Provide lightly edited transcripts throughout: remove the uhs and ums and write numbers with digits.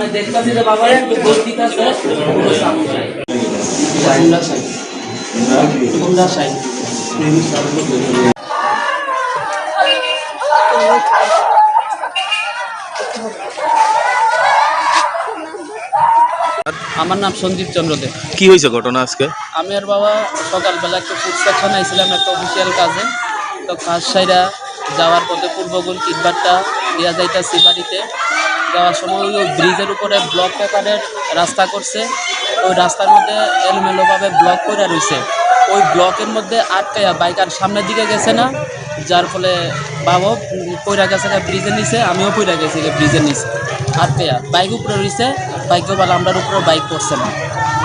মানে দেখতাছি যে বাবার একটু গোল দিতাছে পুরো সাউন্ড নাই জাইলা সাই কোনটা সাই আমার নাম সঞ্জীব চন্দ্র দে। কি হয়েছে ঘটনা আজকে? আমি আর বাবা সকালবেলা একটা ফুড সেকশন আইছিলাম একটা অফিসিয়াল কাজে। তো কাজ সাইরা যাওয়ার পথে পূর্বগুল কিটবারটা দিয়া যাইতাছি বাড়িতে। যাওয়ার সময় ওই ব্রিজের উপরে ব্লক পেপারের রাস্তা করছে। ওই রাস্তার মধ্যে এলোমেলোভাবে ব্লক করে রয়েছে। ওই ব্লকের মধ্যে আটকাইয়া বাইক আর সামনের দিকে গেছে না, যার ফলে বাবা পইরা গেছে ব্রিজের নিচে, আমিও পইরা গেছি ব্রিজের নিচে আটকাইয়া। বাইক উপরে রয়েছে, বাইক বলা আমরার উপরে বাইক পড়ছে না।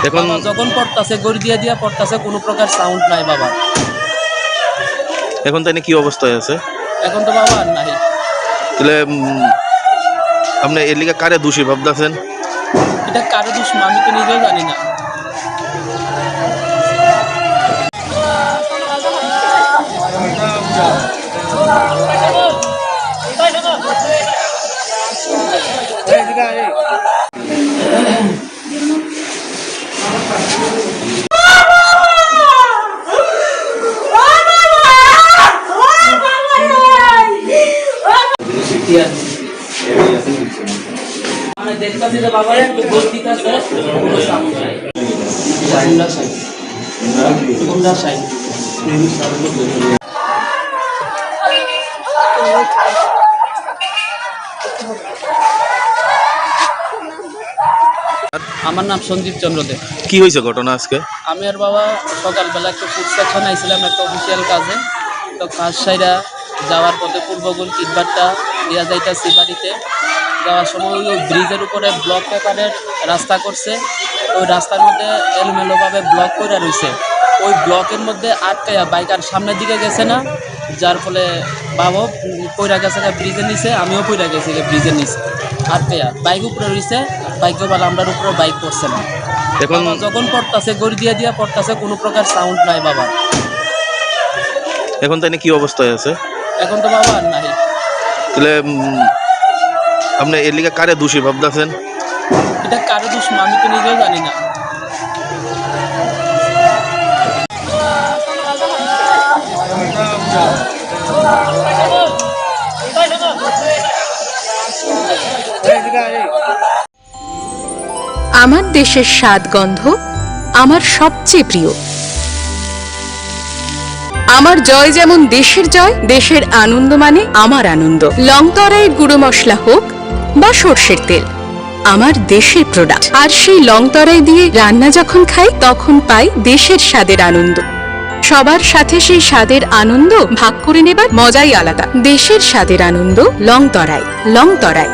এখন যখন পড়তাছে গড়ি দিয়ে দিয়া পড়তাছে, কোনো প্রকার সাউন্ড নাই বাবা। এখন তাই কি অবস্থায় আছে? এখন তো বাবা আর নাই। তাহলে আপনি এর লিগে কারে দোষী ভাবতেছেন? এটা কারো দোষ আমি তো নিজেও জানি না। মানে দেখতাছি যে বাবার একটু গোল দিতাছে পুরো সাউন্ড নাই জাইলা সাই কোনটা সাই আমার নাম সঞ্জীব চন্দ্র দে। কি হয়েছে ঘটনা আজকে? আমি আর বাবা সকালবেলা একটা ফুড সেকশন আইছিলাম একটা অফিসিয়াল কাজে। তো কাজ সাইরা যাওয়ার পথে পূর্বগুল কিটবারটা দিয়া যাইতাছি বাড়িতে। যাওয়ার সময় ওই ব্রিজের উপরে ব্লক পেপারের রাস্তা করছে। ওই রাস্তার মধ্যে এলোমেলোভাবে ব্লক করে রয়েছে। ওই ব্লকের মধ্যে আটকাইয়া বাইক আর সামনের দিকে গেছে না, যার ফলে বাবা পইরা গেছে ব্রিজের নিচে, আমিও পইরা গেছি ব্রিজের নিচে আটকাইয়া। বাইক উপরে রয়েছে, বাইক বলা আমরার উপরে বাইক পড়ছে না। এখন যখন পড়তাছে গড়ি দিয়ে দিয়া পড়তাছে, কোনো প্রকার সাউন্ড নাই বাবা। এখন তাই কি অবস্থায় আছে? এখন তো বাবা আর নাই। তাহলে আপনি এর লিগে কারে দোষী ভাবতেছেন? এটা কারো দোষ আমি তো নিজেও জানি না। আমার দেশের স্বাদ গন্ধ আমার সবচেয়ে প্রিয়। আমার জয় যেমন দেশের জয়, দেশের আনন্দ মানে আমার আনন্দ। লংতরাই গুঁড়ো মশলা হোক বা সর্ষের তেল, আমার দেশের প্রোডাক্ট। আর সেই লংতরাই দিয়ে রান্না যখন খাই, তখন পাই দেশের স্বাদের আনন্দ। সবার সাথে সেই স্বাদের আনন্দ ভাগ করে নেবার মজাই আলাদা। দেশের স্বাদের আনন্দ লংতরাই। লংতরাই।